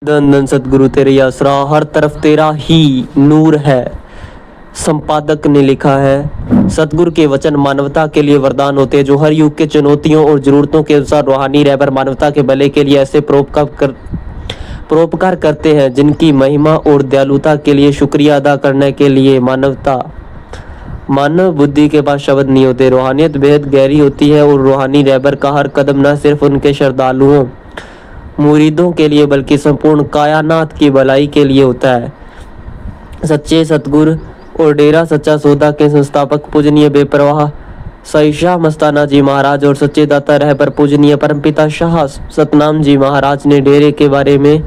धन धन सतगुरु तेरे आसरा, हर तरफ तेरा ही नूर है। संपादक ने लिखा है, सतगुरु के वचन मानवता के लिए वरदान होते हैं, जो हर युग के चुनौतियों और जरूरतों के अनुसार रूहानी रहबर मानवता के भले के लिए ऐसे परोपकार करते हैं जिनकी महिमा और दयालुता के लिए शुक्रिया अदा करने के लिए मानव बुद्धि के पास शब्द नहीं होते। रूहानियत बेहद गहरी होती है और रूहानी रहबर का हर कदम न सिर्फ उनके श्रद्धालुओं मुरीदों के लिए बल्कि संपूर्ण कायनात की भलाई के लिए होता है। सच्चे सतगुरु और डेरा सच्चा सौदा के संस्थापक पूजनीय बेपरवाह साईं शाह मस्ताना जी महाराज और सच्चे दाता रहबर पूजनीय परमपिता शाह सतनाम जी महाराज ने डेरे के बारे में,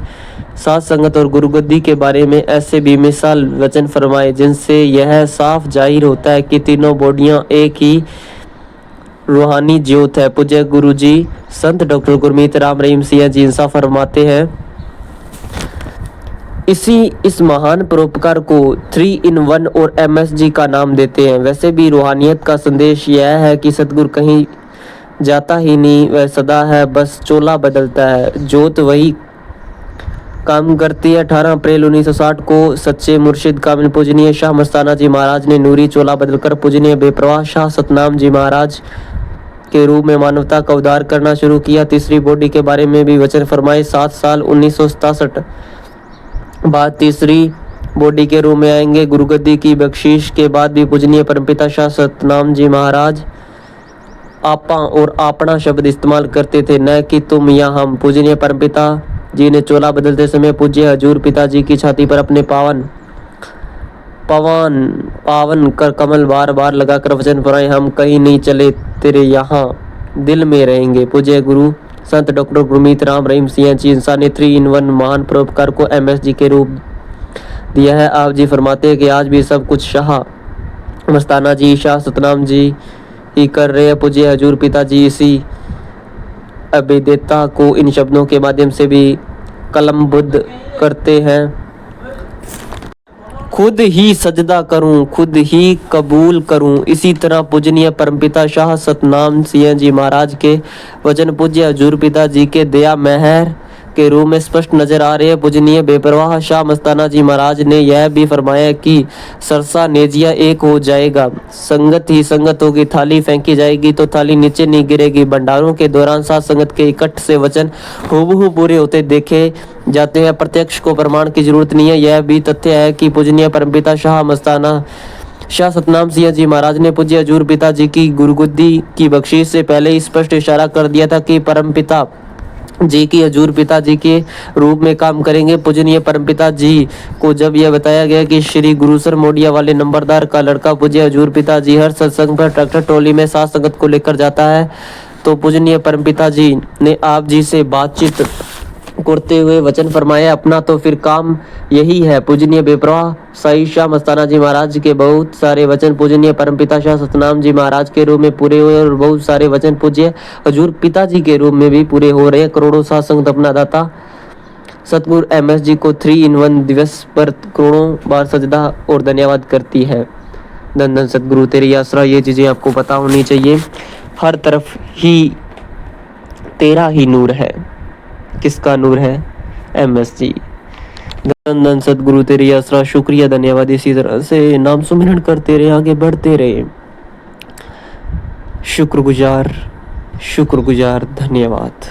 साथ संगत और गुरुगद्दी के बारे में ऐसे बेमिसाल वचन फरमाए जिनसे यह साफ जाहिर होता है कि तीनों बॉडियां एक ही रूहानी ज्योत है। पूज्य गुरु जी संत डॉक्टर गुरमीत राम रहीम सिंह जी इंसाफ फरमाते हैं, इस महान परोपकार को 3 in 1 और MSG का नाम देते हैं। वैसे भी रूहानियत का संदेश यह है कि सतगुरु कहीं जाता ही नहीं, वह सदा है, बस चोला बदलता है। ज्योत वही काम करती है। 18 अप्रैल 1960 को सच्चे मुर्शिद कामिल पूजनीय शाह मस्ताना जी महाराज ने नूरी चोला बदलकर पूजनीय बेप्रवाह शाह सतनाम जी महाराज के रूप में मानवता का उद्धार करना शुरू किया। तीसरी बॉडी के बारे में भी वचन फरमाए। 7 साल 1967 बाद तीसरी बॉडी के रूप में आएंगे। गुरुगद्दी की बख्शीश के बाद भी पूजनीय परमपिता शाह सतनाम जी महाराज आपा और अपना शब्द इस्तेमाल करते थे, न कि तुम या हम। पूजनीय परमपिता जी ने चोला बदलते समय पूज्य हजूर पिताजी की छाती पर अपने पावन कर कमल बार बार लगाकर वचन फरमाए, हम कहीं नहीं चले, तेरे यहाँ दिल में रहेंगे। पूज्य गुरु संत डॉक्टर गुरमीत राम रहीम सिंह जी इंसान ने 3 in 1 महान परोपकार को MSG के रूप दिया है। आप जी फरमाते हैं कि आज भी सब कुछ शाह मस्ताना जी शाह सतनाम जी ही कर रहे हैं। पूज्य हजूर पिताजी इसी अभेद्यता को इन शब्दों के माध्यम से भी कलमबद्ध करते हैं, खुद ही सजदा करूं, खुद ही कबूल करूं। इसी तरह पूजनीय परमपिता शाह सतनाम सिंह जी महाराज के वचन पूज्य हजूर पिता जी के दया मेहर के रूप में स्पष्ट नजर आ रहे हैं। पूजनीय बेपरवाह शाह मस्ताना जी महाराज ने यह भी फरमाया कि सरसा नेजिया एक हो जाएगा, संगत ही संगत होगी, थाली फेंकी जाएगी तो थाली नीचे नहीं गिरेगी। भंडारों के दौरान साथ संगत के इकट्ठ से वचन हूबहू पूरे होते देखे जाते हैं। प्रत्यक्ष को प्रमाण की जरूरत नहीं है। यह भी तथ्य है कि पूजनीय परमपिता शाह मस्ताना शाह सतनाम सिंह जी महाराज ने पूज्य हजूर पिता जी की गुरुगद्दी की बख्शीश से पहले ही स्पष्ट इशारा कर दिया था कि परमपिता जी की हजूर पिताजी के रूप में काम करेंगे। पूजनीय परमपिता जी को जब यह बताया गया कि श्री गुरुसर मोडिया वाले नंबरदार का लड़का पूज्य हजूर पिताजी हर सत्संग पर ट्रैक्टर ट्रॉली में साथ संगत को लेकर जाता है, तो पूजनीय परमपिता जी ने आप जी से बातचीत करते हुए वचन फरमाया, अपना तो फिर काम यही है। पूजनीय बेपरवाह साईं शाह मस्ताना जी महाराज के बहुत सारे वचन पूजनीय परमपिता शाह सतनाम जी महाराज के रूप में पूरे हुए और बहुत सारे वचन पूज्य हजूर पिताजी के रूप में भी पूरे हो रहे हैं। करोड़ों साथ संगत अपना दाता सतगुरु MSG को 3 in 1 दिवस पर करोड़ों बार सजदा और धन्यवाद करती है। धन धन सतगुरु तेरी आसरा, ये चीजें आपको पता होनी चाहिए। हर तरफ ही तेरा ही नूर है। किसका नूर है? MSG। धन धन सतगुरु तेरी आसरा, शुक्रिया धन्यवाद। इसी तरह से नाम सुमिरन करते रहे, आगे बढ़ते रहे। शुक्रगुजार धन्यवाद।